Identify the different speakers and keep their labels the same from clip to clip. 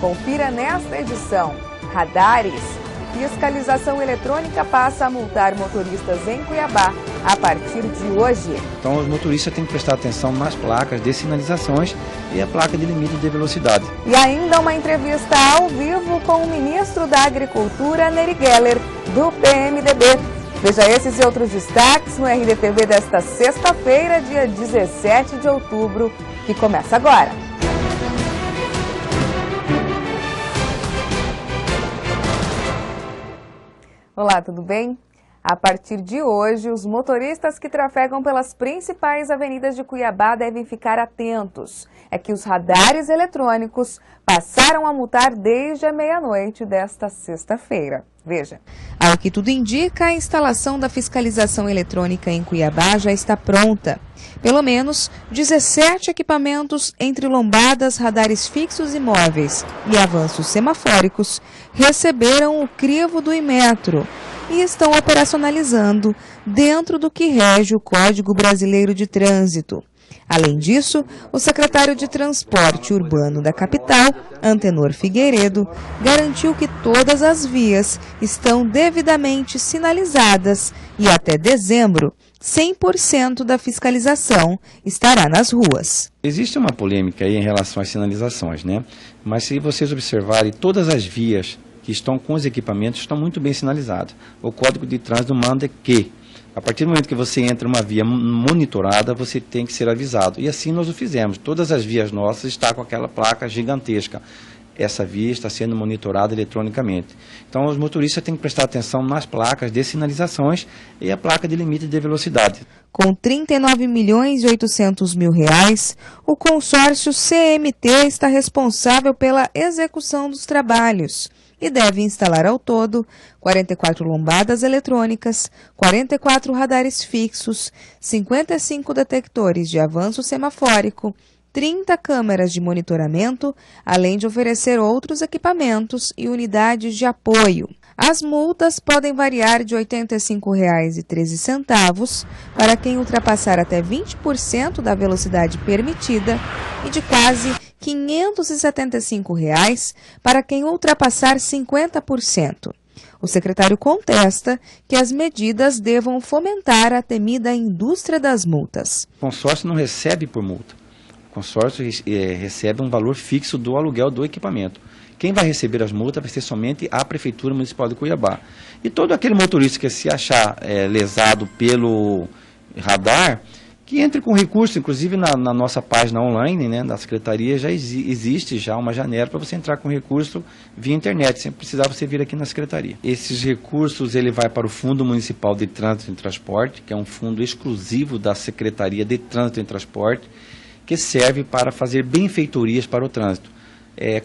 Speaker 1: Confira nesta edição. Radares. Fiscalização eletrônica passa a multar motoristas em Cuiabá a partir de hoje.
Speaker 2: Então os motoristas têm que prestar atenção nas placas de sinalizações e a placa de limite de velocidade.
Speaker 1: E ainda uma entrevista ao vivo com o ministro da Agricultura, Nery Geller, do PMDB. Veja esses e outros destaques no RDTV desta sexta-feira, dia 17 de outubro, que começa agora. Olá, tudo bem? A partir de hoje, os motoristas que trafegam pelas principais avenidas de Cuiabá devem ficar atentos. É que os radares eletrônicos passaram a multar desde a meia-noite desta sexta-feira. Veja. Ao que tudo indica, a instalação da fiscalização eletrônica em Cuiabá já está pronta. Pelo menos 17 equipamentos entre lombadas, radares fixos e móveis e avanços semafóricos receberam o crivo do Inmetro e estão operacionalizando dentro do que rege o Código Brasileiro de Trânsito. Além disso, o secretário de Transporte Urbano da capital, Antenor Figueiredo, garantiu que todas as vias estão devidamente sinalizadas e até dezembro, 100% da fiscalização estará nas ruas.
Speaker 2: Existe uma polêmica aí em relação às sinalizações, né? Mas se vocês observarem, todas as vias que estão com os equipamentos estão muito bem sinalizadas. O Código de Trânsito manda que, a partir do momento que você entra em uma via monitorada, você tem que ser avisado. E assim nós o fizemos. Todas as vias nossas estão com aquela placa gigantesca. Essa via está sendo monitorada eletronicamente. Então os motoristas têm que prestar atenção nas placas de sinalizações e a placa de limite de velocidade.
Speaker 1: Com R$ 39.800.000, o consórcio CMT está responsável pela execução dos trabalhos e deve instalar ao todo 44 lombadas eletrônicas, 44 radares fixos, 55 detectores de avanço semafórico, 30 câmeras de monitoramento, além de oferecer outros equipamentos e unidades de apoio. As multas podem variar de R$ 85,13 para quem ultrapassar até 20% da velocidade permitida e de quase R$ 575 para quem ultrapassar 50%. O secretário contesta que as medidas devam fomentar a temida indústria das multas.
Speaker 2: O consórcio não recebe por multa. O consórcio recebe um valor fixo do aluguel do equipamento. Quem vai receber as multas vai ser somente a Prefeitura Municipal de Cuiabá. E todo aquele motorista que se achar lesado pelo radar, que entre com recurso, inclusive na nossa página online, né, da Secretaria, já existe já uma janela para você entrar com recurso via internet, sem precisar você vir aqui na Secretaria. Esses recursos ele vai para o Fundo Municipal de Trânsito e Transporte, que é um fundo exclusivo da Secretaria de Trânsito e Transporte, que serve para fazer benfeitorias para o trânsito.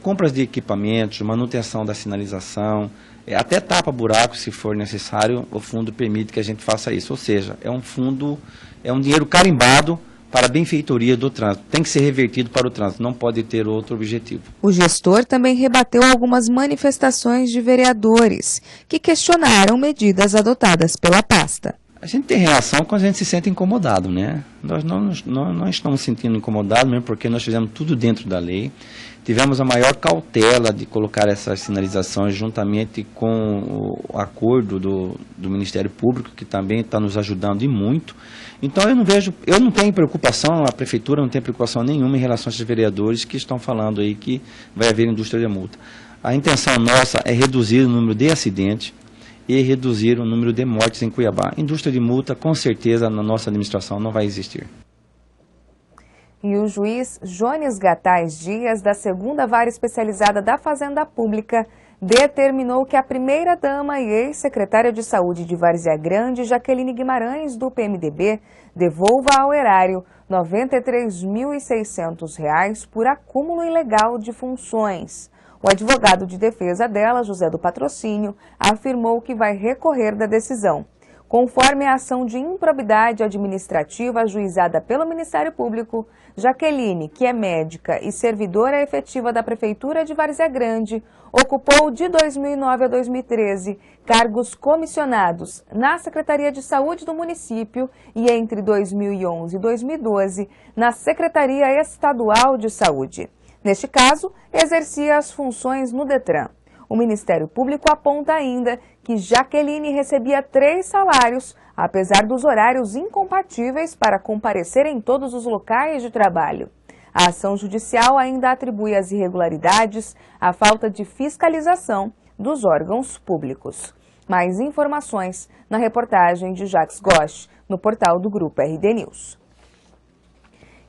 Speaker 2: Compras de equipamentos, manutenção da sinalização, até tapa-buraco, se for necessário, o fundo permite que a gente faça isso. Ou seja, é um fundo, é um dinheiro carimbado para a benfeitoria do trânsito. Tem que ser revertido para o trânsito, não pode ter outro objetivo.
Speaker 1: O gestor também rebateu algumas manifestações de vereadores que questionaram medidas adotadas pela pasta.
Speaker 2: A gente tem reação quando a gente se sente incomodado, né? Nós não estamos sentindo incomodados, mesmo porque nós fizemos tudo dentro da lei. Tivemos a maior cautela de colocar essas sinalizações juntamente com o acordo do Ministério Público, que também está nos ajudando e muito. Então eu não tenho preocupação, a Prefeitura não tem preocupação nenhuma em relação a esses vereadores que estão falando aí que vai haver indústria de multa. A intenção nossa é reduzir o número de acidentes e reduzir o número de mortes em Cuiabá. Indústria de multa, com certeza, na nossa administração não vai existir.
Speaker 1: E o juiz Jones Gataz Dias, da 2ª Vara Especializada da Fazenda Pública, determinou que a primeira-dama e ex-secretária de Saúde de Várzea Grande, Jaqueline Guimarães, do PMDB, devolva ao erário R$ 93.600 por acúmulo ilegal de funções. O advogado de defesa dela, José do Patrocínio, afirmou que vai recorrer da decisão. Conforme a ação de improbidade administrativa ajuizada pelo Ministério Público, Jaqueline, que é médica e servidora efetiva da Prefeitura de Várzea Grande, ocupou de 2009 a 2013 cargos comissionados na Secretaria de Saúde do município e entre 2011 e 2012 na Secretaria Estadual de Saúde. Neste caso, exercia as funções no Detran. O Ministério Público aponta ainda que Jaqueline recebia 3 salários, apesar dos horários incompatíveis para comparecer em todos os locais de trabalho. A ação judicial ainda atribui as irregularidades à falta de fiscalização dos órgãos públicos. Mais informações na reportagem de Jacques Gosch, no portal do Grupo RD News.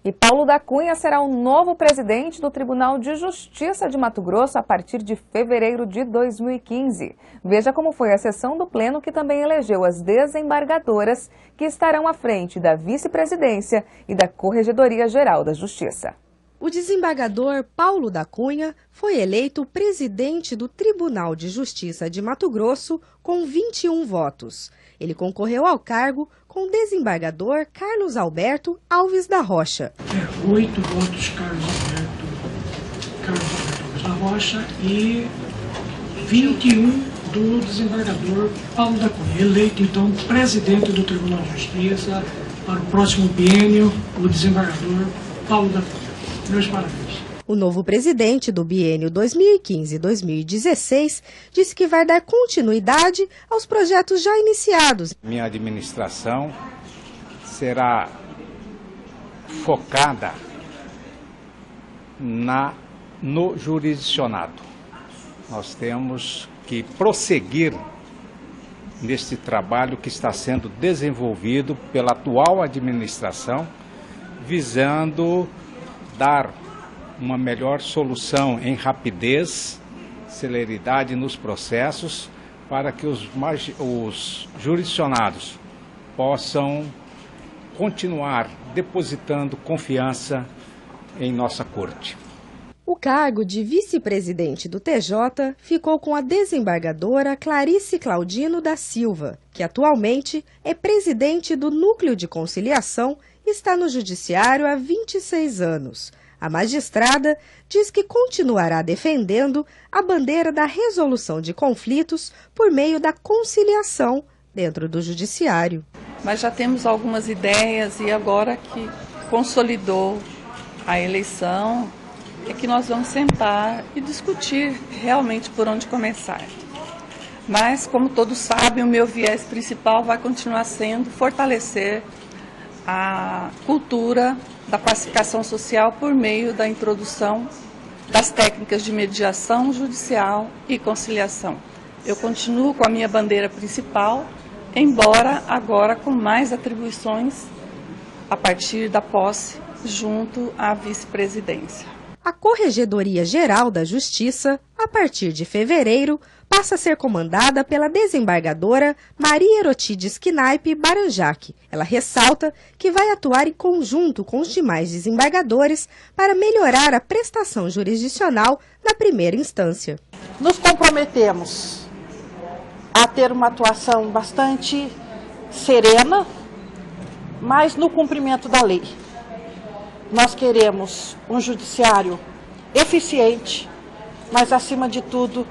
Speaker 1: E Paulo da Cunha será o novo presidente do Tribunal de Justiça de Mato Grosso a partir de fevereiro de 2015. Veja como foi a sessão do Pleno que também elegeu as desembargadoras que estarão à frente da vice-presidência e da Corregedoria Geral da Justiça.
Speaker 3: O desembargador Paulo da Cunha foi eleito presidente do Tribunal de Justiça de Mato Grosso com 21 votos. Ele concorreu ao cargo com o desembargador Carlos Alberto Alves da Rocha.
Speaker 4: 8 votos Carlos Alberto da Rocha e 21 do desembargador Paulo da Cunha, eleito então presidente do Tribunal de Justiça para o próximo biênio, o desembargador Paulo da Cunha. Meus parabéns.
Speaker 3: O novo presidente do biênio 2015-2016 disse que vai dar continuidade aos projetos já iniciados.
Speaker 5: Minha administração será focada no jurisdicionado. Nós temos que prosseguir neste trabalho que está sendo desenvolvido pela atual administração, visando dar uma melhor solução em rapidez, celeridade nos processos, para que os jurisdicionados possam continuar depositando confiança em nossa corte.
Speaker 3: O cargo de vice-presidente do TJ ficou com a desembargadora Clarice Claudino da Silva, que atualmente é presidente do Núcleo de Conciliação e está no Judiciário há 26 anos. A magistrada diz que continuará defendendo a bandeira da resolução de conflitos por meio da conciliação dentro do Judiciário.
Speaker 6: Mas já temos algumas ideias e agora que consolidou a eleição, é que nós vamos sentar e discutir realmente por onde começar. Mas, como todos sabem, o meu viés principal vai continuar sendo fortalecer a cultura da pacificação social por meio da introdução das técnicas de mediação judicial e conciliação. Eu continuo com a minha bandeira principal, embora agora com mais atribuições a partir da posse junto à vice-presidência.
Speaker 3: A Corregedoria Geral da Justiça, a partir de fevereiro, passa a ser comandada pela desembargadora Maria Erotides Knaip Baranjak. Ela ressalta que vai atuar em conjunto com os demais desembargadores para melhorar a prestação jurisdicional na primeira instância.
Speaker 7: Nos comprometemos a ter uma atuação bastante serena, mas no cumprimento da lei. Nós queremos um judiciário eficiente, mas, acima de tudo,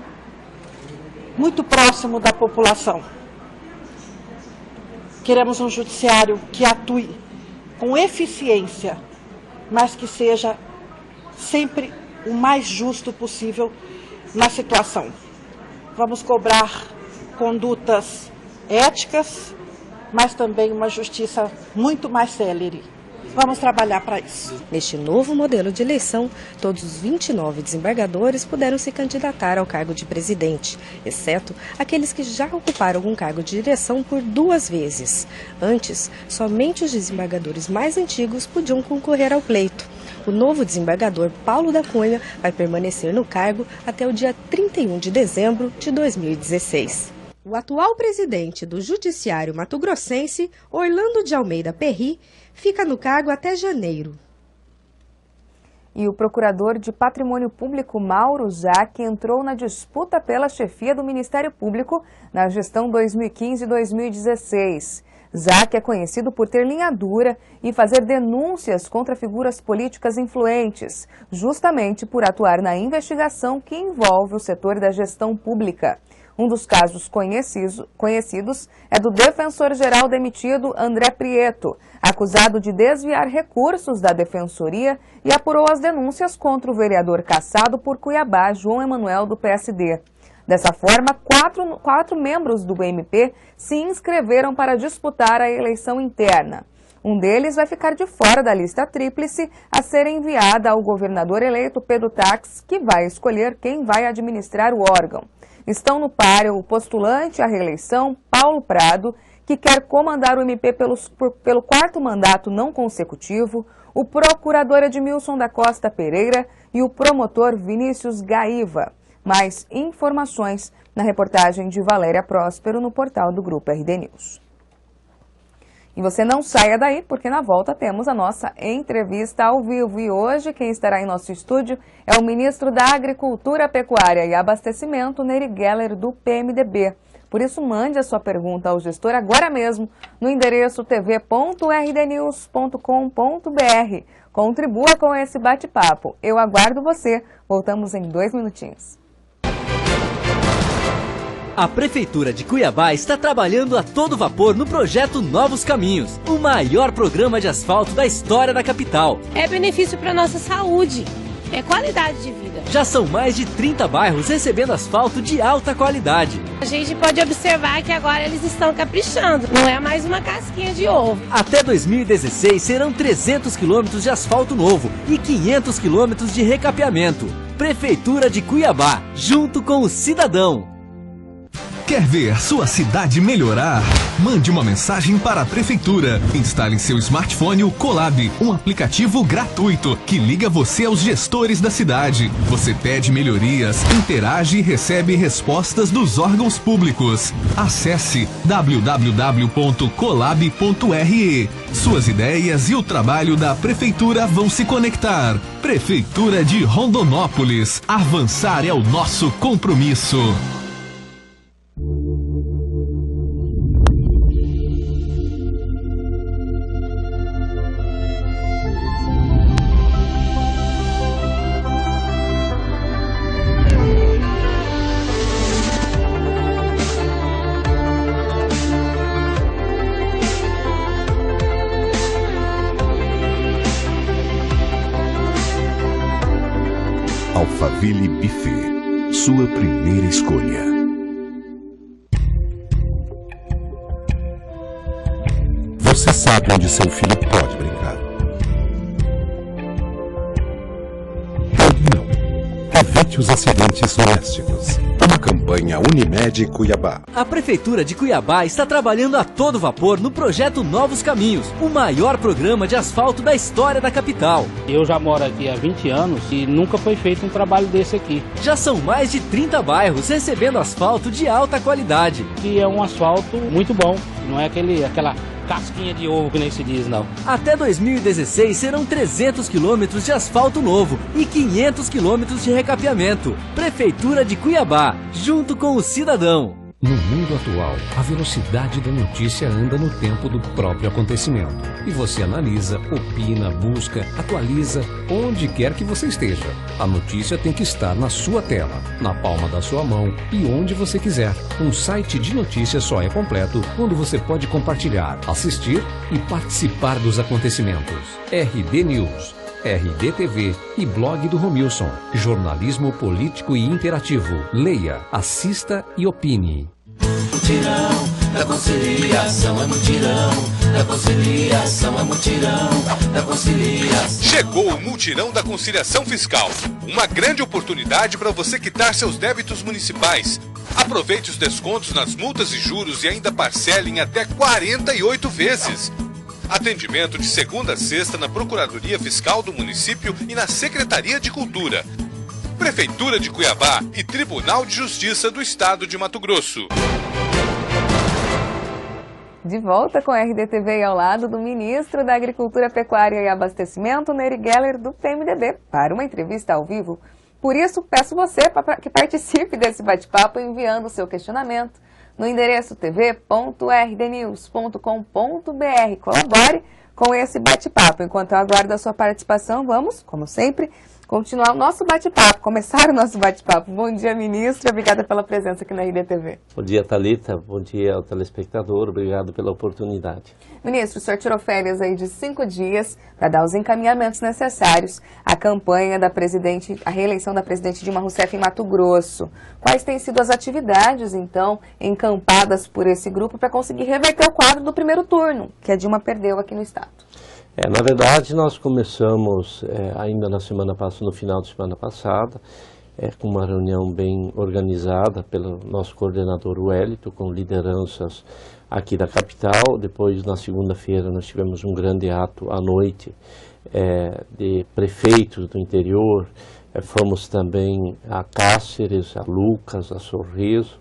Speaker 7: muito próximo da população. Queremos um judiciário que atue com eficiência, mas que seja sempre o mais justo possível na situação. Vamos cobrar condutas éticas, mas também uma justiça muito mais célere. Vamos trabalhar para isso.
Speaker 3: Neste novo modelo de eleição, todos os 29 desembargadores puderam se candidatar ao cargo de presidente, exceto aqueles que já ocuparam algum cargo de direção por 2 vezes. Antes, somente os desembargadores mais antigos podiam concorrer ao pleito. O novo desembargador Paulo da Cunha vai permanecer no cargo até o dia 31 de dezembro de 2016. O atual presidente do Judiciário mato-grossense, Orlando de Almeida Perry, fica no cargo até janeiro.
Speaker 1: E o procurador de Patrimônio Público, Mauro Zac, entrou na disputa pela chefia do Ministério Público na gestão 2015-2016. Zac é conhecido por ter linha dura e fazer denúncias contra figuras políticas influentes, justamente por atuar na investigação que envolve o setor da gestão pública. Um dos casos conhecidos é do defensor-geral demitido André Prieto, acusado de desviar recursos da Defensoria e apurou as denúncias contra o vereador cassado por Cuiabá, João Emanuel, do PSD. Dessa forma, quatro membros do MP se inscreveram para disputar a eleição interna. Um deles vai ficar de fora da lista tríplice a ser enviada ao governador eleito Pedro Tax, que vai escolher quem vai administrar o órgão. Estão no páreo o postulante à reeleição, Paulo Prado, que quer comandar o MP pelo quarto mandato não consecutivo, o procurador Edmilson da Costa Pereira e o promotor Vinícius Gaíva. Mais informações na reportagem de Valéria Próspero no portal do Grupo RD News. E você não saia daí, porque na volta temos a nossa entrevista ao vivo. E hoje quem estará em nosso estúdio é o ministro da Agricultura, Pecuária e Abastecimento, Nery Geller, do PMDB. Por isso, mande a sua pergunta ao gestor agora mesmo no endereço tv.rdnews.com.br. Contribua com esse bate-papo. Eu aguardo você. Voltamos em 2 minutinhos.
Speaker 8: A Prefeitura de Cuiabá está trabalhando a todo vapor no projeto Novos Caminhos, o maior programa de asfalto da história da capital.
Speaker 9: É benefício para a nossa saúde, é qualidade de vida.
Speaker 8: Já são mais de 30 bairros recebendo asfalto de alta qualidade.
Speaker 9: A gente pode observar que agora eles estão caprichando, não é mais uma casquinha de ovo.
Speaker 8: Até 2016 serão 300 quilômetros de asfalto novo e 500 quilômetros de recapeamento. Prefeitura de Cuiabá, junto com o cidadão.
Speaker 10: Quer ver sua cidade melhorar? Mande uma mensagem para a Prefeitura. Instale em seu smartphone o Colab, um aplicativo gratuito que liga você aos gestores da cidade. Você pede melhorias, interage e recebe respostas dos órgãos públicos. Acesse www.colab.re. Suas ideias e o trabalho da Prefeitura vão se conectar. Prefeitura de Rondonópolis. Avançar é o nosso compromisso.
Speaker 11: Alphaville Buffet, sua primeira escolha. Você sabe onde seu filho pode brincar. Onde não. Evite os acidentes domésticos. Uma campanha Unimed Cuiabá.
Speaker 8: A Prefeitura de Cuiabá está trabalhando a todo vapor no projeto Novos Caminhos, o maior programa de asfalto da história da capital.
Speaker 12: Eu já moro aqui há 20 anos e nunca foi feito um trabalho desse aqui.
Speaker 8: Já são mais de 30 bairros recebendo asfalto de alta qualidade.
Speaker 12: E é um asfalto muito bom, não é aquela casquinha de ovo que nem se diz, não.
Speaker 8: Até 2016 serão 300 quilômetros de asfalto novo e 500 quilômetros de recapeamento. Prefeitura de Cuiabá, junto com o cidadão.
Speaker 13: No mundo atual, a velocidade da notícia anda no tempo do próprio acontecimento. E você analisa, opina, busca, atualiza, onde quer que você esteja. A notícia tem que estar na sua tela, na palma da sua mão e onde você quiser. Um site de notícias só é completo quando você pode compartilhar, assistir e participar dos acontecimentos. RD News, RD TV e blog do Romilson. Jornalismo político e interativo. Leia, assista e opine.
Speaker 14: Mutirão da conciliação é mutirão, da conciliação é mutirão, da conciliação.
Speaker 15: Chegou o Mutirão da Conciliação Fiscal, uma grande oportunidade para você quitar seus débitos municipais. Aproveite os descontos nas multas e juros e ainda parcele em até 48 vezes. Atendimento de segunda a sexta na Procuradoria Fiscal do município e na Secretaria de Cultura. Prefeitura de Cuiabá e Tribunal de Justiça do Estado de Mato Grosso.
Speaker 1: De volta com a RDTV e ao lado do ministro da Agricultura, Pecuária e Abastecimento, Nery Geller, do PMDB, para uma entrevista ao vivo. Por isso, peço você que participe desse bate-papo enviando o seu questionamento no endereço tv.rdnews.com.br. Colabore com esse bate-papo. Enquanto eu aguardo a sua participação, vamos, como sempre, continuar o nosso bate-papo, começar o nosso bate-papo. Bom dia, ministro, obrigada pela presença aqui na RDTV.
Speaker 16: Bom dia, Thalita, bom dia ao telespectador, obrigado pela oportunidade.
Speaker 1: Ministro, o senhor tirou férias aí de 5 dias para dar os encaminhamentos necessários à campanha da a reeleição da presidente Dilma Rousseff em Mato Grosso. Quais têm sido as atividades, então, encampadas por esse grupo para conseguir reverter o quadro do primeiro turno, que a Dilma perdeu aqui no estado?
Speaker 16: Na verdade, nós começamos ainda no final de semana passada, com uma reunião bem organizada pelo nosso coordenador Wellington, com lideranças aqui da capital. Depois, na segunda-feira, nós tivemos um grande ato à noite de prefeitos do interior. Fomos também a Cáceres, a Lucas, a Sorriso.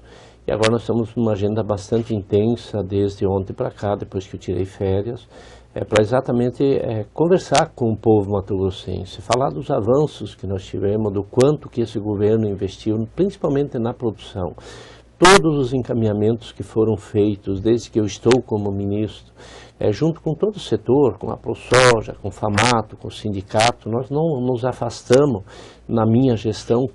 Speaker 16: E agora nós estamos numa agenda bastante intensa desde ontem para cá, depois que eu tirei férias, para exatamente conversar com o povo mato-grossense, falar dos avanços que nós tivemos, do quanto que esse governo investiu, principalmente na produção. Todos os encaminhamentos que foram feitos desde que eu estou como ministro, junto com todo o setor, com a ProSoja, com o FAMATO, com o sindicato, nós não nos afastamos na minha gestão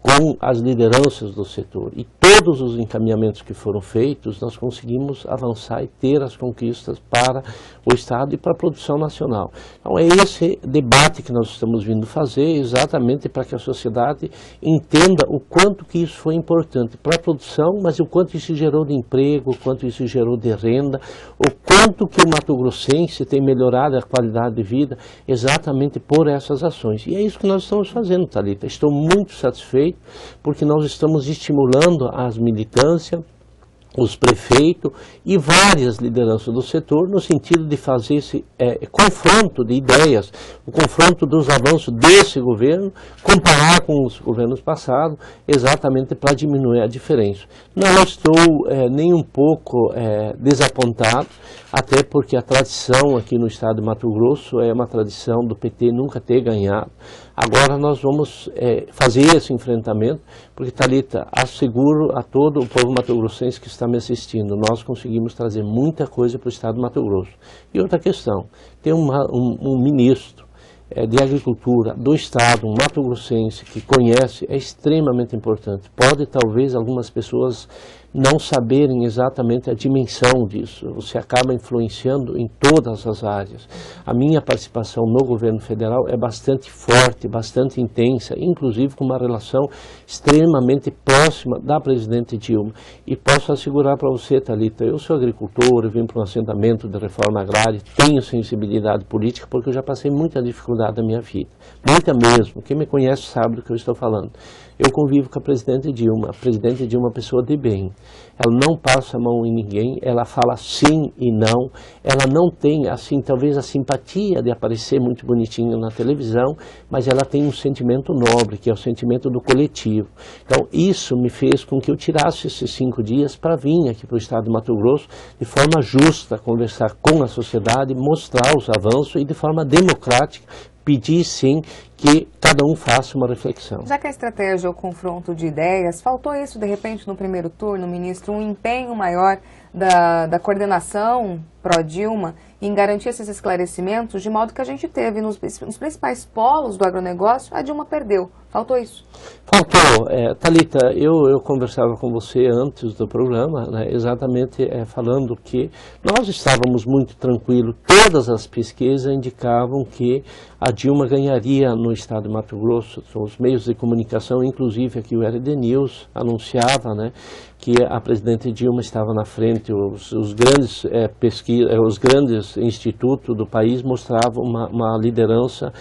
Speaker 16: com as lideranças do setor. E todos os encaminhamentos que foram feitos, nós conseguimos avançar e ter as conquistas para o Estado e para a produção nacional. Então é esse debate que nós estamos vindo fazer, exatamente para que a sociedade entenda o quanto que isso foi importante para a produção, mas o quanto isso gerou de emprego, o quanto isso gerou de renda, o quanto que o mato-grossense tem melhorado a qualidade de vida exatamente por essas ações. E é isso que nós estamos fazendo, Thalita. Estou muito satisfeito, porque nós estamos estimulando as militâncias, os prefeitos e várias lideranças do setor no sentido de fazer esse confronto de ideias, o confronto dos avanços desse governo, comparar com os governos passados, exatamente para diminuir a diferença. Não estou nem um pouco desapontado, até porque a tradição aqui no estado de Mato Grosso é uma tradição do PT nunca ter ganhado. Agora nós vamos fazer esse enfrentamento, porque, Thalita, asseguro a todo o povo mato-grossense que está me assistindo, nós conseguimos trazer muita coisa para o estado de Mato Grosso. E outra questão, ter um ministro de agricultura do estado, um mato-grossense que conhece, é extremamente importante. Pode, talvez, algumas pessoas não saberem exatamente a dimensão disso. Você acaba influenciando em todas as áreas. A minha participação no governo federal é bastante forte, bastante intensa, inclusive com uma relação extremamente próxima da presidente Dilma. E posso assegurar para você, Thalita, eu sou agricultor, eu vim para um assentamento de reforma agrária, tenho sensibilidade política, porque eu já passei muita dificuldade na minha vida. Muita mesmo. Quem me conhece sabe do que eu estou falando. Eu convivo com a presidente Dilma. A presidente Dilma é uma pessoa de bem. Ela não passa a mão em ninguém, ela fala sim e não. Ela não tem, assim, talvez a simpatia de aparecer muito bonitinho na televisão, mas ela tem um sentimento nobre, que é o sentimento do coletivo. Então, isso me fez com que eu tirasse esses 5 dias para vir aqui para o estado de Mato Grosso, de forma justa, conversar com a sociedade, mostrar os avanços e de forma democrática, pedir sim que cada um faça uma reflexão.
Speaker 1: Já que a estratégia é o confronto de ideias, faltou isso de repente no primeiro turno, ministro, um empenho maior da coordenação pró-Dilma em garantir esses esclarecimentos, de modo que a gente teve nos principais polos do agronegócio, a Dilma perdeu. Faltou isso?
Speaker 16: Faltou. Thalita, eu conversava com você antes do programa, né, exatamente falando que nós estávamos muito tranquilos. Todas as pesquisas indicavam que a Dilma ganharia no estado de Mato Grosso. Os meios de comunicação, inclusive aqui o RD News, anunciava, né, que a presidente Dilma estava na frente. Os grandes os grandes institutos do país mostravam uma liderança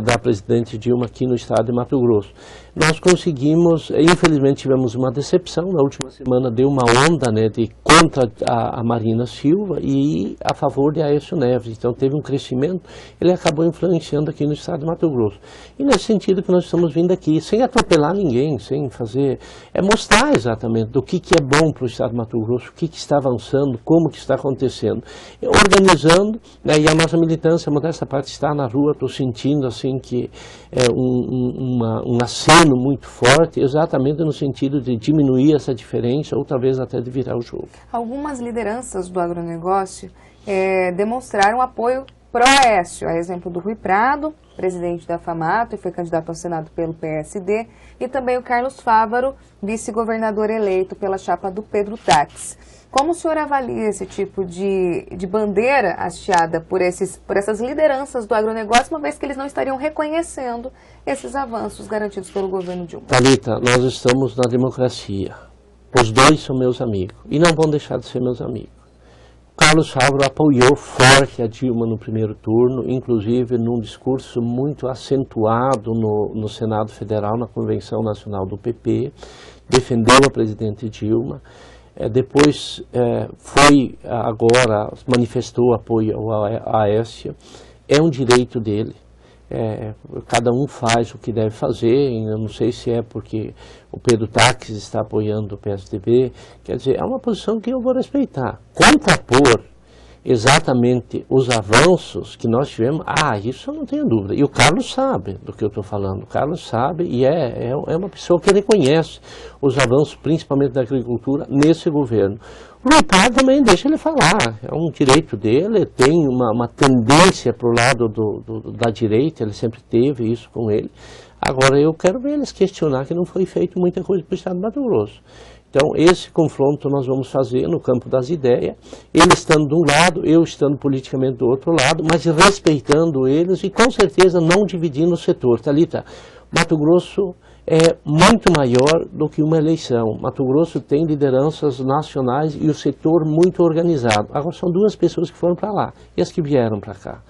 Speaker 16: da presidente Dilma aqui no estado de Mato Grosso. Nós conseguimos, infelizmente tivemos uma decepção, na última semana deu uma onda, né, contra a Marina Silva e a favor de Aécio Neves, então teve um crescimento, ele acabou influenciando aqui no estado de Mato Grosso. E nesse sentido que nós estamos vindo aqui, sem atropelar ninguém, sem fazer, mostrar exatamente do que é bom para o estado de Mato Grosso, o que está avançando, como que está acontecendo, organizando, né, e a nossa militância, a modesta parte, está na rua, estou sentindo assim que é um aceno muito forte, exatamente no sentido de diminuir essa diferença ou talvez até de virar o jogo.
Speaker 1: Algumas lideranças do agronegócio demonstraram apoio pró-Aécio, a exemplo do Rui Prado, presidente da FAMATO e foi candidato ao Senado pelo PSD, e também o Carlos Fávaro, vice-governador eleito pela chapa do Pedro Taques. Como o senhor avalia esse tipo de bandeira hasteada por essas lideranças do agronegócio, uma vez que eles não estariam reconhecendo esses avanços garantidos pelo governo Dilma?
Speaker 16: Thalita, nós estamos na democracia. Os dois são meus amigos e não vão deixar de ser meus amigos. Carlos Fávaro apoiou forte a Dilma no primeiro turno, inclusive num discurso muito acentuado no Senado Federal, na Convenção Nacional do PP, defendeu a presidente Dilma. Depois manifestou apoio ao Aécio. É um direito dele. Cada um faz o que deve fazer. Eu não sei se é porque o Pedro Taques está apoiando o PSDB. Quer dizer, é uma posição que eu vou respeitar. Contrapor exatamente os avanços que nós tivemos, isso eu não tenho dúvida. E o Carlos sabe do que eu estou falando. O Carlos sabe e é uma pessoa que reconhece os avanços, principalmente da agricultura, nesse governo. O Rui Prado também deixa ele falar, é um direito dele, tem uma tendência para o lado da direita, ele sempre teve isso com ele. Agora eu quero ver eles questionar que não foi feito muita coisa para o estado do Mato Grosso. Então esse confronto nós vamos fazer no campo das ideias, ele estando de um lado, eu estando politicamente do outro lado, mas respeitando eles e com certeza não dividindo o setor. Thalita, Mato Grosso é muito maior do que uma eleição. Mato Grosso tem lideranças nacionais e o setor muito organizado. Agora são duas pessoas que foram para lá e as que vieram para cá.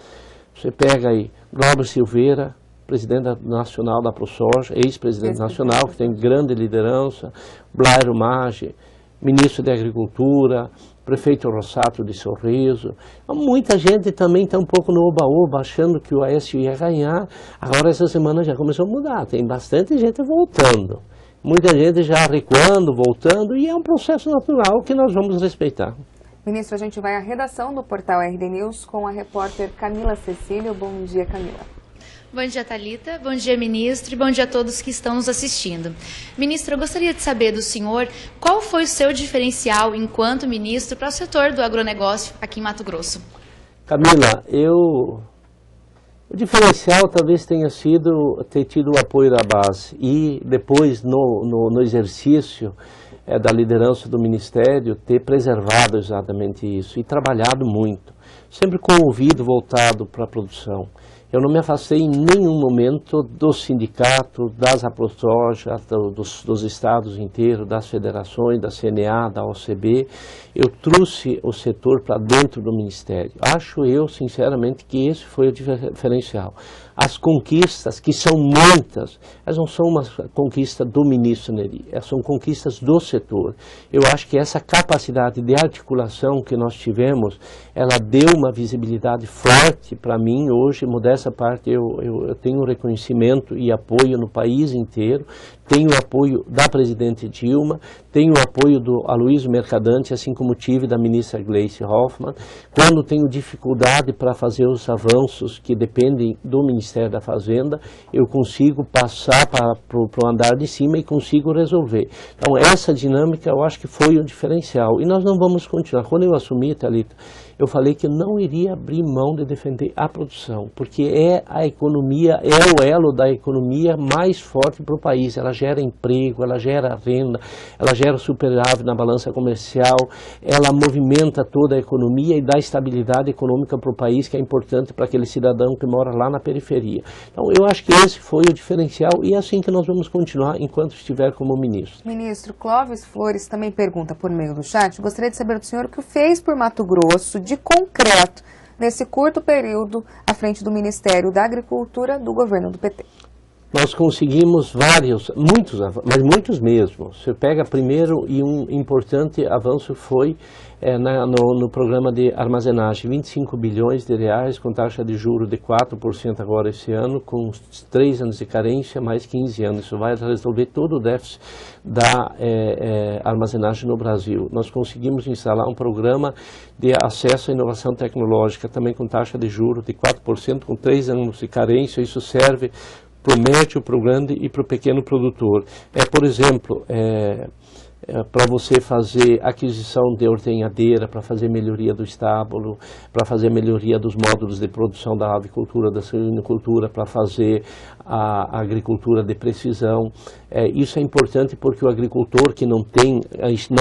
Speaker 16: Você pega aí Glauber Silveira, presidente nacional da ProSoja, ex-presidente nacional, que tem grande liderança, Blairo Maggi, ministro da Agricultura, prefeito Rossato de Sorriso. Muita gente também está um pouco no oba-oba, achando que o Aécio ia ganhar. Agora essa semana já começou a mudar, tem bastante gente voltando. Muita gente já recuando, voltando, e é um processo natural que nós vamos respeitar.
Speaker 1: Ministro, a gente vai à redação do portal RD News com a repórter Camila Cecílio. Bom dia, Camila.
Speaker 17: Bom dia, Thalita. Bom dia, ministro. E bom dia a todos que estão nos assistindo. Ministro, eu gostaria de saber do senhor qual foi o seu diferencial enquanto ministro para o setor do agronegócio aqui em Mato Grosso.
Speaker 16: Camila, o diferencial talvez tenha sido ter tido o apoio da base e depois no exercício da liderança do Ministério ter preservado exatamente isso e trabalhado muito, sempre com o ouvido voltado para a produção. Eu não me afastei em nenhum momento do sindicato, das AproSoja, dos estados inteiros, das federações, da CNA, da OCB. Eu trouxe o setor para dentro do Ministério. Acho eu, sinceramente, que esse foi o diferencial. As conquistas, que são muitas, elas não são uma conquista do ministro Neri, elas são conquistas do setor. Eu acho que essa capacidade de articulação que nós tivemos, ela deu uma visibilidade forte para mim. Hoje, modesta parte, eu tenho reconhecimento e apoio no país inteiro, tenho o apoio da presidente Dilma, tenho o apoio do Aloysio Mercadante, assim como tive da ministra Gleice Hoffmann. Quando tenho dificuldade para fazer os avanços que dependem do Ministério da Fazenda, eu consigo passar para o andar de cima e consigo resolver. Então essa dinâmica eu acho que foi o diferencial. E nós não vamos continuar. Quando eu assumi, Thalita, eu falei que eu não iria abrir mão de defender a produção, porque é a economia, é o elo da economia mais forte para o país. Ela gera emprego, ela gera renda, ela gera superávit na balança comercial, ela movimenta toda a economia e dá estabilidade econômica para o país, que é importante para aquele cidadão que mora lá na periferia. Então eu acho que esse foi o diferencial e é assim que nós vamos continuar enquanto estiver como ministro.
Speaker 1: Ministro, Clóvis Flores também pergunta por meio do chat, gostaria de saber do senhor o que fez por Mato Grosso de concreto nesse curto período à frente do Ministério da Agricultura do governo do PT.
Speaker 16: Nós conseguimos muitos, mas muitos mesmo. Você pega primeiro, e um importante avanço foi no programa de armazenagem, 25 bilhões de reais com taxa de juros de 4% agora esse ano, com 3 anos de carência, mais 15 anos. Isso vai resolver todo o déficit da armazenagem no Brasil. Nós conseguimos instalar um programa de acesso à inovação tecnológica, também com taxa de juros de 4%, com 3 anos de carência. Isso serve para o médio, para o grande e para o pequeno produtor. Por exemplo, para você fazer aquisição de ordenhadeira, para fazer melhoria do estábulo, para fazer melhoria dos módulos de produção da avicultura, da suinicultura, para fazer a agricultura de precisão. Isso é importante porque o agricultor que não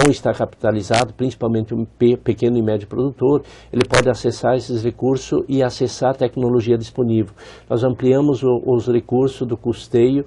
Speaker 16: está capitalizado, principalmente o pequeno e médio produtor, ele pode acessar esses recursos e acessar a tecnologia disponível. Nós ampliamos os recursos do custeio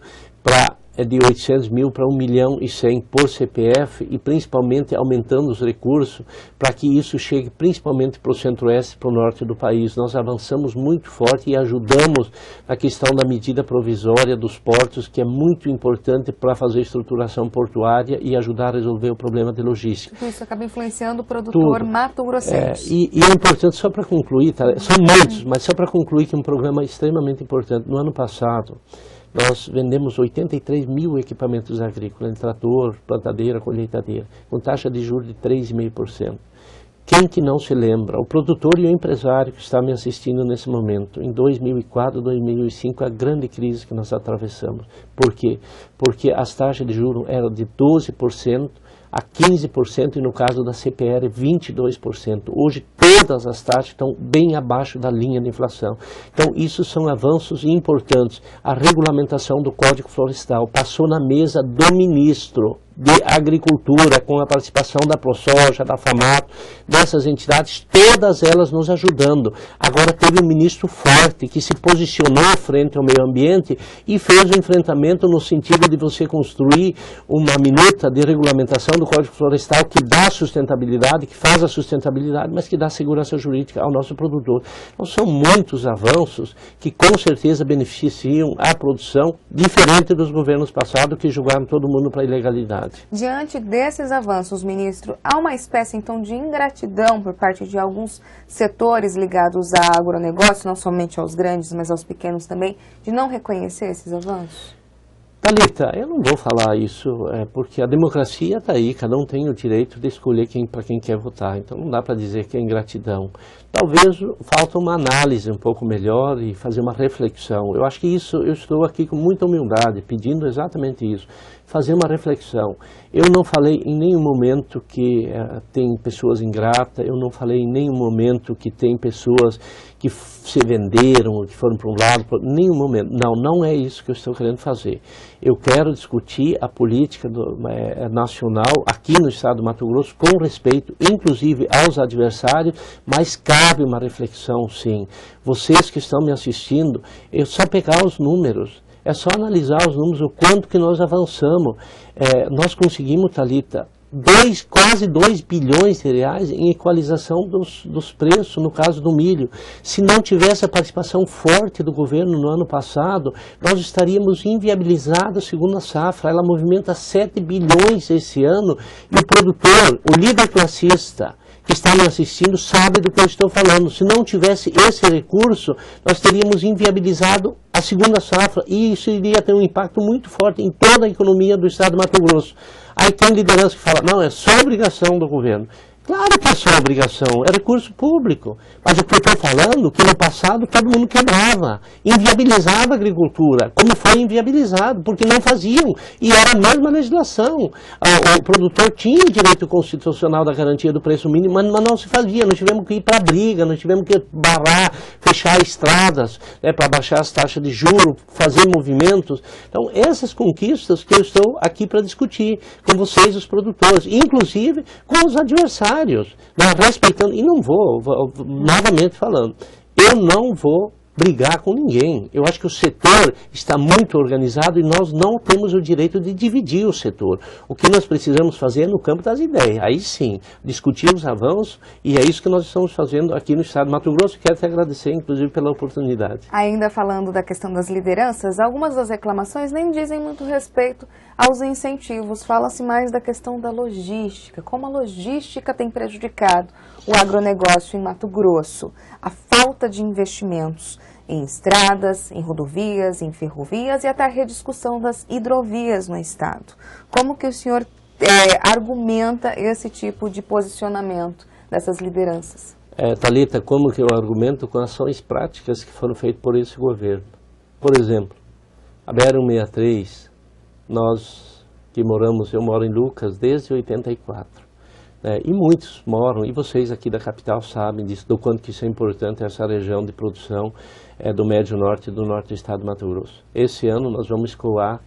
Speaker 16: de 800 mil para 1 milhão e 100 por CPF e principalmente aumentando os recursos para que isso chegue principalmente para o centro-oeste e para o norte do país. Nós avançamos muito forte e ajudamos na questão da medida provisória dos portos, que é muito importante para fazer estruturação portuária e ajudar a resolver o problema de logística.
Speaker 1: Isso acaba influenciando o produtor mato-grossense.
Speaker 16: E é importante, só para concluir, são muitos, mas só para concluir que é um programa extremamente importante. No ano passado, nós vendemos 83 mil equipamentos agrícolas, trator, plantadeira, colheitadeira, com taxa de juros de 3,5%. Quem que não se lembra? O produtor e o empresário que está me assistindo nesse momento, em 2004, 2005, a grande crise que nós atravessamos. Por quê? Porque as taxas de juros eram de 12%, a 15% e no caso da CPR 22%. Hoje todas as taxas estão bem abaixo da linha de inflação. Então isso são avanços importantes. A regulamentação do Código Florestal passou na mesa do ministro de Agricultura, com a participação da ProSoja, da FAMATO, dessas entidades, todas elas nos ajudando. Agora teve um ministro forte que se posicionou frente ao meio ambiente e fez o enfrentamento no sentido de você construir uma minuta de regulamentação do Código Florestal que dá sustentabilidade, que faz a sustentabilidade, mas que dá segurança jurídica ao nosso produtor. Então são muitos avanços que com certeza beneficiam a produção, diferente dos governos passados que jogaram todo mundo para a ilegalidade.
Speaker 1: Diante desses avanços, ministro, há uma espécie então de ingratidão por parte de alguns setores ligados ao agronegócio, não somente aos grandes, mas aos pequenos também, de não reconhecer esses avanços?
Speaker 16: Thalita, eu não vou falar isso, porque a democracia está aí, cada um tem o direito de escolher para quem quer votar, então não dá para dizer que é ingratidão. Talvez falta uma análise um pouco melhor e fazer uma reflexão. Eu acho que isso, eu estou aqui com muita humildade, pedindo exatamente isso, fazer uma reflexão. Eu não falei em nenhum momento que tem pessoas ingratas, eu não falei em nenhum momento que tem pessoas que se venderam, que foram para um lado, nenhum momento. Não é isso que eu estou querendo fazer. Eu quero discutir a política nacional aqui no estado do Mato Grosso com respeito, inclusive aos adversários, mas cabe uma reflexão sim. Vocês que estão me assistindo, é só pegar os números. É só analisar os números, o quanto que nós avançamos. Nós conseguimos, Thalita, quase 2 bilhões de reais em equalização dos preços, no caso do milho. Se não tivesse a participação forte do governo no ano passado, nós estaríamos inviabilizados segundo a safra. Ela movimenta 7 bilhões esse ano e o produtor, o líder classista, que está me assistindo sabe do que eu estou falando. Se não tivesse esse recurso, nós teríamos inviabilizado a segunda safra e isso iria ter um impacto muito forte em toda a economia do estado do Mato Grosso. Aí tem liderança que fala, não, é só obrigação do governo. Claro que é só obrigação, é recurso público. Mas o que eu estou falando, que no passado todo mundo quebrava, inviabilizava a agricultura, como foi inviabilizado, porque não faziam. E era a mesma legislação. O produtor tinha o direito constitucional da garantia do preço mínimo, mas não se fazia. Nós tivemos que ir para a briga, nós tivemos que barrar, fechar estradas, para baixar as taxas de juros, fazer movimentos. Então, essas conquistas que eu estou aqui para discutir com vocês, os produtores, inclusive com os adversários. Respeitando, e não vou, novamente falando, eu não vou brigar com ninguém. Eu acho que o setor está muito organizado e nós não temos o direito de dividir o setor. O que nós precisamos fazer é no campo das ideias. Aí sim, discutir os avanços e é isso que nós estamos fazendo aqui no estado do Mato Grosso. Quero te agradecer, inclusive, pela oportunidade.
Speaker 1: Ainda falando da questão das lideranças, algumas das reclamações nem dizem muito respeito aos incentivos. Fala-se mais da questão da logística, como a logística tem prejudicado o agronegócio em Mato Grosso, a falta de investimentos em estradas, em rodovias, em ferrovias e até a rediscussão das hidrovias no estado. Como que o senhor argumenta esse tipo de posicionamento dessas lideranças?
Speaker 16: Thalita, como que eu argumento com ações práticas que foram feitas por esse governo? Por exemplo, a BR-163, nós que eu moro em Lucas desde 84. E muitos moram, e vocês aqui da capital sabem disso, do quanto que isso é importante, essa região de produção do Médio Norte e do Norte do Estado do Mato Grosso. Esse ano nós vamos escoar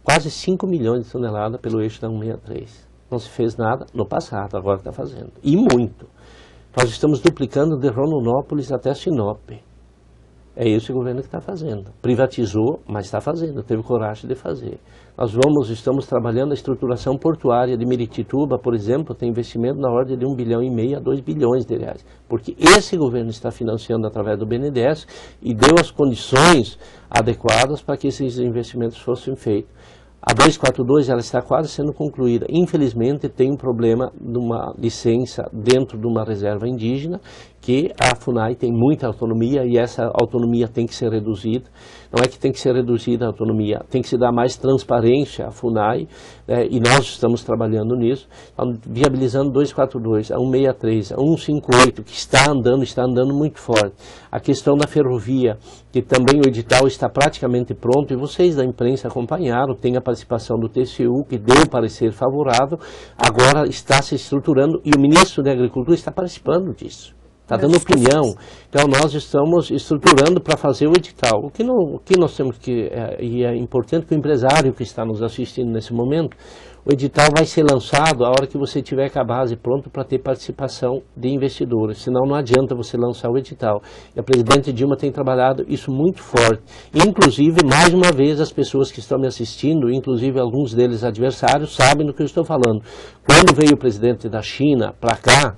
Speaker 16: quase 5 milhões de toneladas pelo eixo da 163. Não se fez nada no passado, agora está fazendo. E muito. Nós estamos duplicando de Rondonópolis até Sinop. É esse o governo que está fazendo. Privatizou, mas está fazendo, teve coragem de fazer. Estamos trabalhando a estruturação portuária de Miritituba, por exemplo, tem investimento na ordem de 1,5 bilhão a 2 bilhões de reais. Porque esse governo está financiando através do BNDES e deu as condições adequadas para que esses investimentos fossem feitos. A 242 ela está quase sendo concluída. Infelizmente tem um problema de uma licença dentro de uma reserva indígena, que a FUNAI tem muita autonomia e essa autonomia tem que ser reduzida. Não é que tem que ser reduzida a autonomia, tem que se dar mais transparência à FUNAI, e nós estamos trabalhando nisso, viabilizando 242, a 163, a 158, que está andando muito forte. A questão da ferrovia, que também o edital está praticamente pronto, e vocês da imprensa acompanharam, tem a participação do TCU, que deu parecer favorável, agora está se estruturando, e o ministro da Agricultura está participando disso. Está dando opinião. Então nós estamos estruturando para fazer o edital. O que nós temos que, e é importante que o empresário que está nos assistindo nesse momento, o edital vai ser lançado a hora que você tiver com a base pronta para ter participação de investidores. Senão não adianta você lançar o edital. E a presidente Dilma tem trabalhado isso muito forte. Inclusive, mais uma vez, as pessoas que estão me assistindo, inclusive alguns deles adversários, sabem do que eu estou falando. Quando veio o presidente da China para cá,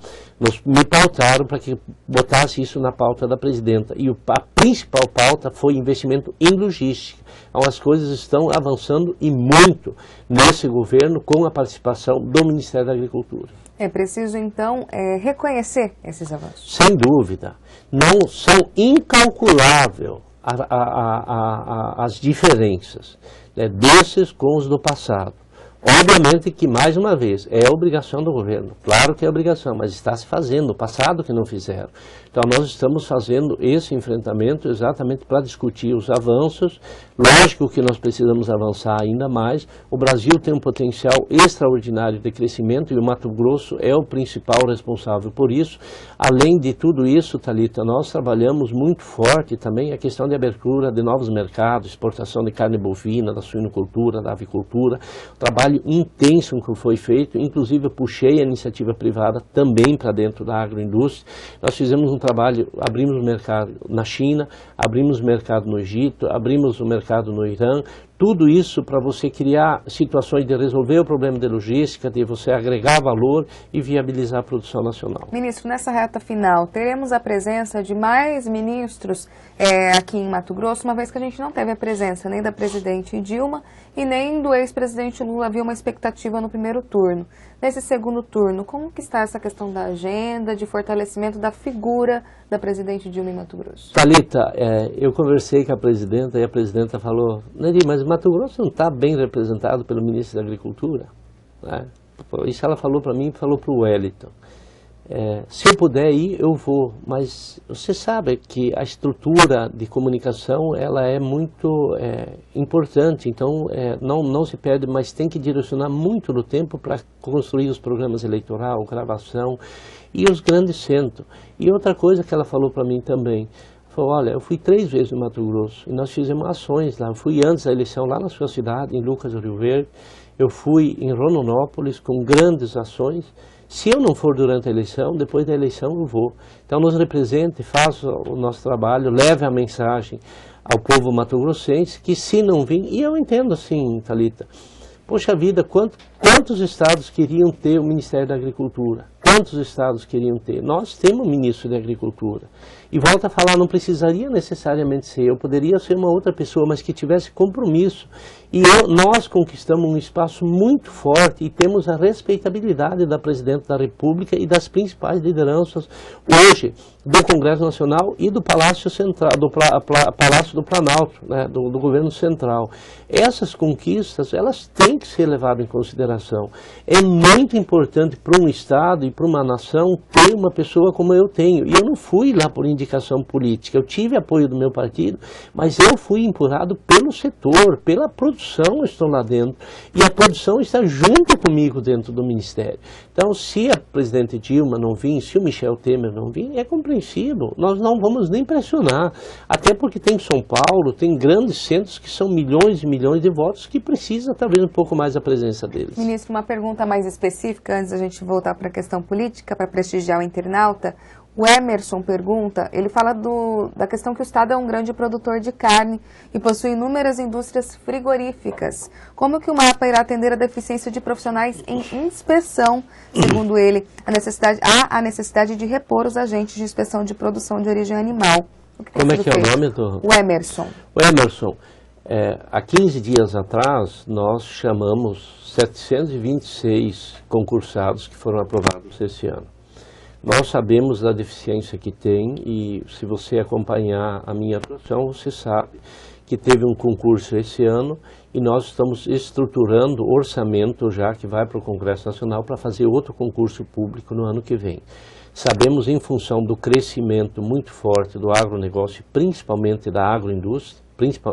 Speaker 16: me pautaram para que botasse isso na pauta da presidenta. E a principal pauta foi investimento em logística. Então as coisas estão avançando e muito nesse governo com a participação do Ministério da Agricultura.
Speaker 1: É preciso então reconhecer esses avanços.
Speaker 16: Sem dúvida. Não são incalculáveis as diferenças desses com os do passado. Obviamente que, mais uma vez, é obrigação do governo. Claro que é obrigação, mas está se fazendo, no passado que não fizeram. Então nós estamos fazendo esse enfrentamento exatamente para discutir os avanços. Lógico que nós precisamos avançar ainda mais. O Brasil tem um potencial extraordinário de crescimento e o Mato Grosso é o principal responsável por isso. Além de tudo isso, Thalita, nós trabalhamos muito forte também a questão de abertura de novos mercados, exportação de carne bovina, da suinocultura, da avicultura, trabalho intenso que foi feito, inclusive eu puxei a iniciativa privada também para dentro da agroindústria. Nós fizemos um trabalho, abrimos o mercado na China, abrimos o mercado no Egito, abrimos o mercado no Irã, tudo isso para você criar situações de resolver o problema de logística, de você agregar valor e viabilizar a produção nacional.
Speaker 1: Ministro, nessa reta final, teremos a presença de mais ministros aqui em Mato Grosso, uma vez que a gente não teve a presença nem da presidente Dilma e nem do ex-presidente Lula. Havia uma expectativa no primeiro turno. Nesse segundo turno, como que está essa questão da agenda, de fortalecimento da figura da presidente Dilma em Mato Grosso?
Speaker 16: Thalita, eu conversei com a presidenta e a presidenta falou, Nery, mas Mato Grosso não está bem representado pelo ministro da Agricultura? Né? Isso ela falou para mim e falou para o Wellington. Se eu puder ir, eu vou, mas você sabe que a estrutura de comunicação ela é muito importante, então não se perde, mas tem que direcionar muito do tempo para construir os programas eleitorais, gravação e os grandes centros. E outra coisa que ela falou para mim também, falou, olha, eu fui 3 vezes no Mato Grosso e nós fizemos ações lá, eu fui antes da eleição lá na sua cidade, em Lucas do Rio Verde, eu fui em Rondonópolis com grandes ações. Se eu não for durante a eleição, depois da eleição eu vou. Então nos represente, faça o nosso trabalho, leve a mensagem ao povo mato-grossense, que se não vir, e eu entendo assim, Thalita, poxa vida, quantos estados queriam ter o Ministério da Agricultura? Quantos estados queriam ter? Nós temos um ministro da Agricultura. E volta a falar, não precisaria necessariamente ser eu, poderia ser uma outra pessoa, mas que tivesse compromisso. E nós conquistamos um espaço muito forte e temos a respeitabilidade da Presidente da República e das principais lideranças hoje do Congresso Nacional e do Palácio Central, do Palácio do Planalto, né, do Governo Central. Essas conquistas, elas têm que ser levado em consideração. É muito importante para um Estado e para uma nação ter uma pessoa como eu tenho. E eu não fui lá por indicação política, eu tive apoio do meu partido, mas eu fui empurrado pelo setor, pela produção, eu estou lá dentro. E a produção está junto comigo dentro do Ministério. Então, se a presidente Dilma não vir, se o Michel Temer não vir, é compreensível. Nós não vamos nem pressionar. Até porque tem São Paulo, tem grandes centros que são milhões e milhões de votos que precisa talvez um pouco mais a presença deles.
Speaker 1: Ministro, uma pergunta mais específica antes da gente voltar para a questão política, para prestigiar o internauta. O Emerson pergunta, ele fala da questão que o Estado é um grande produtor de carne e possui inúmeras indústrias frigoríficas. Como que o mapa irá atender a deficiência de profissionais em inspeção? Segundo ele, há a necessidade de repor os agentes de inspeção de produção de origem animal.
Speaker 16: Como é que é o nome do...
Speaker 1: O Emerson.
Speaker 16: O Emerson, há 15 dias atrás, nós chamamos 726 concursados que foram aprovados esse ano. Nós sabemos da deficiência que tem e se você acompanhar a minha atuação, você sabe que teve um concurso esse ano e nós estamos estruturando o orçamento já que vai para o Congresso Nacional para fazer outro concurso público no ano que vem. Sabemos, em função do crescimento muito forte do agronegócio, principalmente da agroindústria,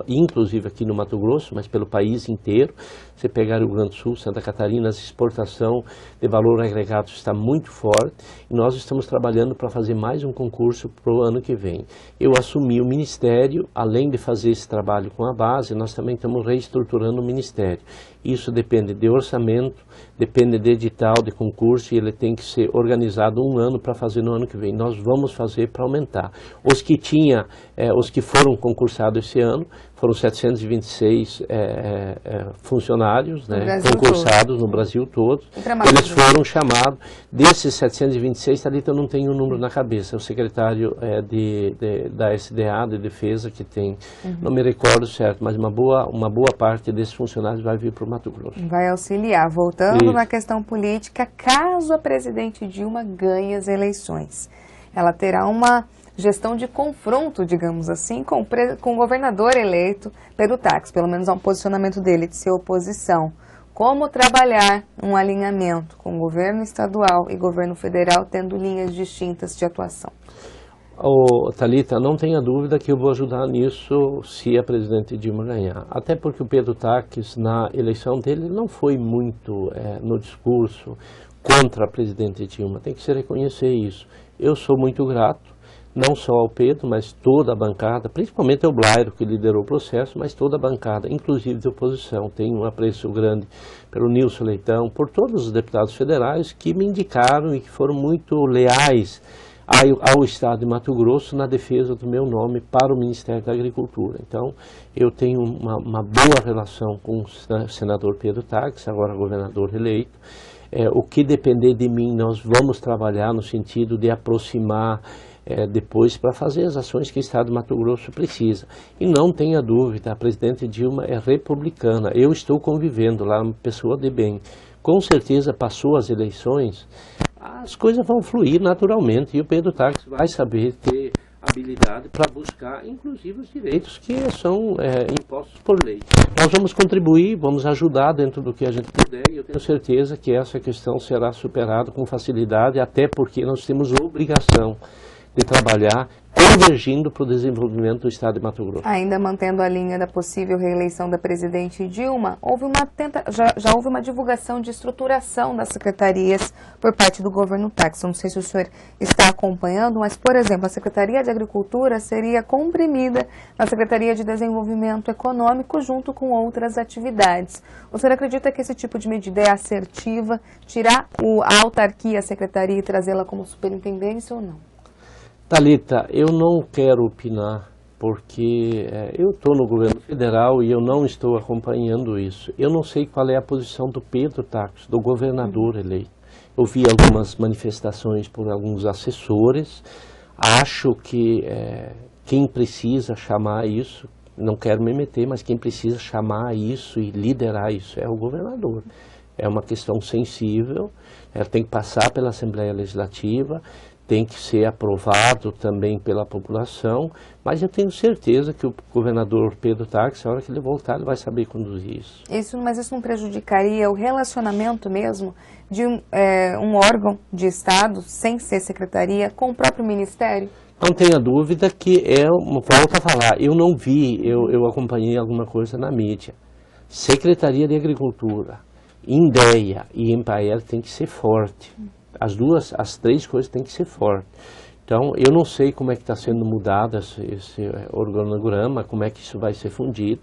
Speaker 16: inclusive aqui no Mato Grosso, mas pelo país inteiro. Você pegar o Rio Grande do Sul, Santa Catarina, a exportação de valor agregado está muito forte e nós estamos trabalhando para fazer mais um concurso para o ano que vem. Eu assumi o Ministério, além de fazer esse trabalho com a base, nós também estamos reestruturando o Ministério. Isso depende de orçamento, depende de edital, de concurso e ele tem que ser organizado um ano para fazer no ano que vem. Nós vamos fazer para aumentar. Os que foram concursados esse ano, foram 726 funcionários, né, concursados no Brasil todo. Eles foram chamados, desses 726, Thalita, eu não tenho o número na cabeça, o secretário da SDA, de Defesa, que tem, não me recordo certo, mas uma boa parte desses funcionários vai vir para o Mato Grosso.
Speaker 1: Vai auxiliar. Voltando na questão política, caso a presidente Dilma ganhe as eleições, ela terá uma gestão de confronto, digamos assim, com o governador eleito Pedro Táxi, pelo menos há um posicionamento dele de ser oposição. Como trabalhar um alinhamento com o governo estadual e governo federal, tendo linhas distintas de atuação?
Speaker 16: Thalita, não tenha dúvida que eu vou ajudar nisso se a presidente Dilma ganhar. Até porque o Pedro Táxi, na eleição dele, não foi muito no discurso contra a presidente Dilma. Tem que se reconhecer isso. Eu sou muito grato, não só ao Pedro, mas toda a bancada, principalmente ao Blairo, que liderou o processo, mas toda a bancada, inclusive de oposição. Tenho um apreço grande pelo Nilson Leitão, por todos os deputados federais que me indicaram e que foram muito leais ao Estado de Mato Grosso na defesa do meu nome para o Ministério da Agricultura. Então, eu tenho uma boa relação com o senador Pedro Táxi, agora governador eleito. O que depender de mim, nós vamos trabalhar no sentido de aproximar depois para fazer as ações que o Estado de Mato Grosso precisa. E não tenha dúvida, a presidente Dilma é republicana. Eu estou convivendo lá, uma pessoa de bem. Com certeza, passou as eleições, as coisas vão fluir naturalmente e o Pedro Táxi vai saber ter habilidade para buscar, inclusive, os direitos que são impostos por lei. Nós vamos contribuir, vamos ajudar dentro do que a gente puder e eu tenho certeza que essa questão será superada com facilidade, até porque nós temos obrigação de trabalhar convergindo para o desenvolvimento do Estado de Mato Grosso.
Speaker 1: Ainda mantendo a linha da possível reeleição da presidente Dilma, já houve uma divulgação de estruturação das secretarias por parte do governo Táxi. Não sei se o senhor está acompanhando, mas, por exemplo, a Secretaria de Agricultura seria comprimida na Secretaria de Desenvolvimento Econômico junto com outras atividades. O senhor acredita que esse tipo de medida é assertiva, tirar a autarquia, a secretaria e trazê-la como superintendência ou não?
Speaker 16: Thalita, eu não quero opinar, porque eu estou no governo federal e eu não estou acompanhando isso. Eu não sei qual é a posição do Pedro Táxi, do governador eleito. Eu vi algumas manifestações por alguns assessores, acho que quem precisa chamar isso, não quero me meter, mas quem precisa chamar isso e liderar isso é o governador. É uma questão sensível, ela tem que passar pela Assembleia Legislativa, tem que ser aprovado também pela população, mas eu tenho certeza que o governador Pedro Táxi, a hora que ele voltar, ele vai saber conduzir isso.
Speaker 1: Mas isso não prejudicaria o relacionamento mesmo de um órgão de Estado, sem ser secretaria, com o próprio Ministério?
Speaker 16: Não tenha dúvida que volto a falar, eu não vi, eu acompanhei alguma coisa na mídia. Secretaria de Agricultura, INDEA e Empaer tem que ser forte. As três coisas têm que ser fortes. Então, eu não sei como é que está sendo mudado esse organograma, como é que isso vai ser fundido.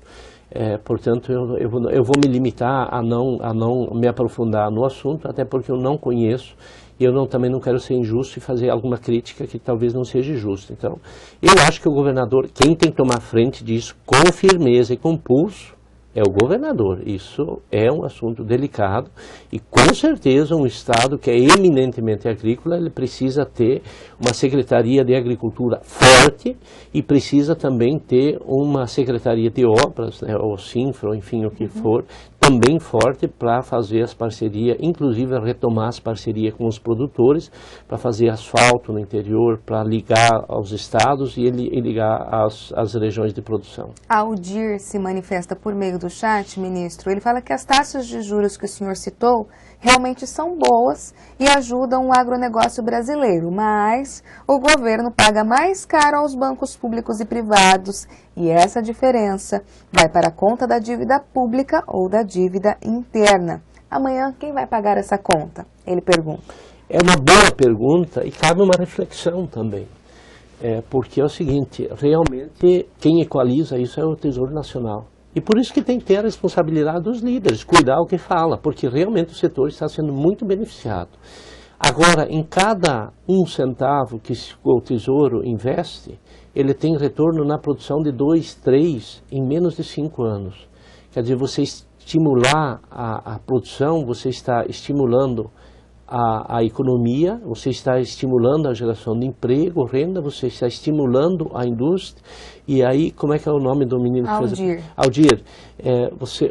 Speaker 16: Portanto, eu vou me limitar a não me aprofundar no assunto, até porque eu não conheço e eu também não quero ser injusto e fazer alguma crítica que talvez não seja justa. Então, eu acho que o governador, quem tem que tomar frente disso com firmeza e com pulso, é o governador. Isso é um assunto delicado e com certeza um estado que é eminentemente agrícola, ele precisa ter uma secretaria de agricultura forte e precisa também ter uma secretaria de obras, né, ou Sinfra, ou enfim, o que for, também forte para fazer as parcerias, inclusive retomar as parcerias com os produtores, para fazer asfalto no interior, para ligar aos estados e ligar às regiões de produção.
Speaker 1: Aldir se manifesta por meio do chat, ministro. Ele fala que as taxas de juros que o senhor citou realmente são boas e ajudam o agronegócio brasileiro, mas o governo paga mais caro aos bancos públicos e privados e essa diferença vai para a conta da dívida pública ou da dívida interna. Amanhã, quem vai pagar essa conta? Ele pergunta.
Speaker 16: É uma boa pergunta e cabe uma reflexão também. Porque é o seguinte, realmente quem equaliza isso é o Tesouro Nacional. E por isso que tem que ter a responsabilidade dos líderes, cuidar o que fala, porque realmente o setor está sendo muito beneficiado. Agora, em cada 1 centavo que o Tesouro investe, ele tem retorno na produção de 2, 3 em menos de 5 anos. Quer dizer, você estimular a produção, você está estimulando a economia, você está estimulando a geração de emprego, renda, você está estimulando a indústria. E aí, como é que é o nome do menino?
Speaker 1: Aldir.
Speaker 16: Aldir,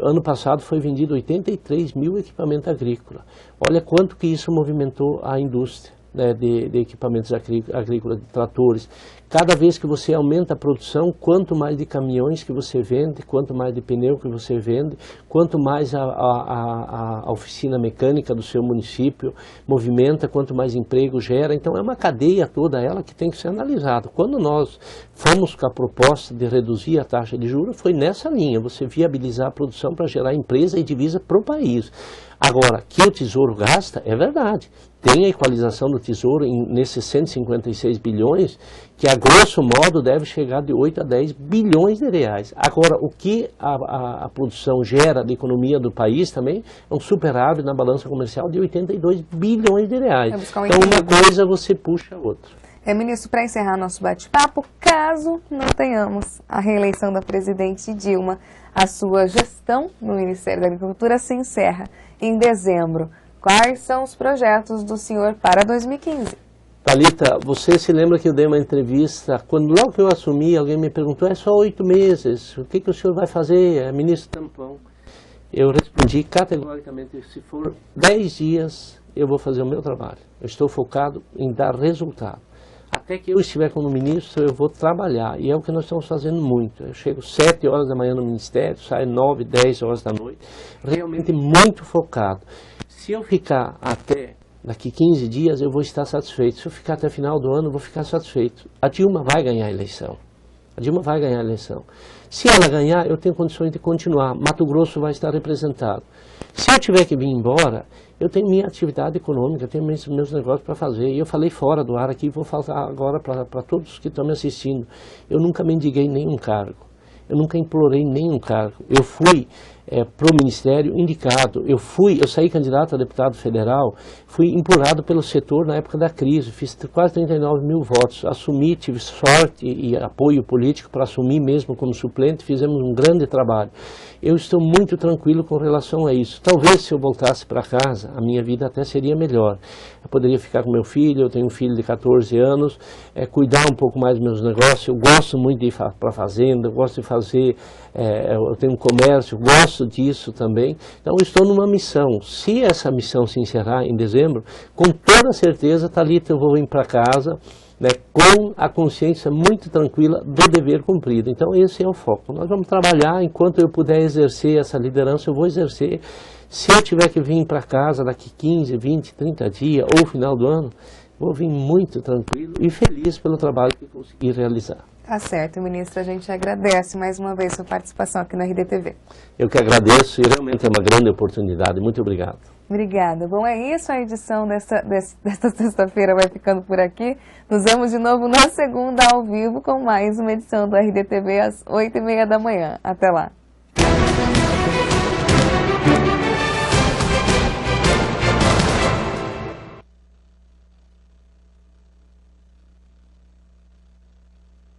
Speaker 16: ano passado foi vendido 83 mil equipamentos agrícolas. Olha quanto que isso movimentou a indústria, né, de equipamentos agrícolas, de tratores. Cada vez que você aumenta a produção, quanto mais de caminhões que você vende, quanto mais de pneu que você vende, quanto mais a oficina mecânica do seu município movimenta, quanto mais emprego gera. Então é uma cadeia toda ela que tem que ser analisada. Quando nós fomos com a proposta de reduzir a taxa de juros, foi nessa linha, você viabilizar a produção para gerar empresa e divisa para o país. Agora, que o Tesouro gasta, é verdade. Tem a equalização do Tesouro nesses 156 bilhões, que a grosso modo deve chegar de 8 a 10 bilhões de reais. Agora, o que a produção gera de economia do país também é um superávit na balança comercial de 82 bilhões de reais. Então, uma coisa você puxa a outra.
Speaker 1: Ministro, para encerrar nosso bate-papo, caso não tenhamos a reeleição da presidente Dilma, a sua gestão no Ministério da Agricultura se encerra em dezembro. Quais são os projetos do senhor para 2015?
Speaker 16: Thalita, você se lembra que eu dei uma entrevista, logo que eu assumi, alguém me perguntou, é só 8 meses, o que o senhor vai fazer, ministro Tampão? Eu respondi categoricamente, se for 10 dias, eu vou fazer o meu trabalho. Eu estou focado em dar resultado. Até que eu estiver como ministro, eu vou trabalhar, e é o que nós estamos fazendo muito. Eu chego 7 horas da manhã no Ministério, saio 9, 10 horas da noite, realmente muito focado. Se eu ficar até daqui 15 dias, eu vou estar satisfeito. Se eu ficar até o final do ano, eu vou ficar satisfeito. A Dilma vai ganhar a eleição. A Dilma vai ganhar a eleição. Se ela ganhar, eu tenho condições de continuar. Mato Grosso vai estar representado. Se eu tiver que vir embora, eu tenho minha atividade econômica, eu tenho meus negócios para fazer. E eu falei fora do ar aqui, vou falar agora para todos que estão me assistindo. Eu nunca mendiguei nenhum cargo. Eu nunca implorei nenhum cargo. Eu fui para o Ministério indicado. Eu saí candidato a deputado federal, fui implorado pelo setor na época da crise, fiz quase 39 mil votos, assumi, tive sorte e apoio político para assumir mesmo como suplente, fizemos um grande trabalho. Eu estou muito tranquilo com relação a isso. Talvez se eu voltasse para casa, a minha vida até seria melhor. Eu poderia ficar com meu filho, eu tenho um filho de 14 anos, cuidar um pouco mais dos meus negócios, eu gosto muito de ir para a fazenda, eu gosto de fazer, eu tenho um comércio, gosto disso também. Então, eu estou numa missão. Se essa missão se encerrar em dezembro, com toda certeza, Thalita, eu vou vir para casa, né, com a consciência muito tranquila do dever cumprido. Então, esse é o foco. Nós vamos trabalhar, enquanto eu puder exercer essa liderança, eu vou exercer. Se eu tiver que vir para casa daqui 15, 20, 30 dias, ou final do ano, vou vir muito tranquilo e feliz pelo trabalho que consegui realizar.
Speaker 1: Tá certo, ministro. A gente agradece mais uma vez sua participação aqui na RDTV.
Speaker 16: Eu que agradeço e realmente é uma grande oportunidade. Muito obrigado.
Speaker 1: Obrigada. Bom, é isso. A edição desta sexta-feira vai ficando por aqui. Nos vemos de novo na segunda ao vivo com mais uma edição do RDTV às 8h30 da manhã. Até lá.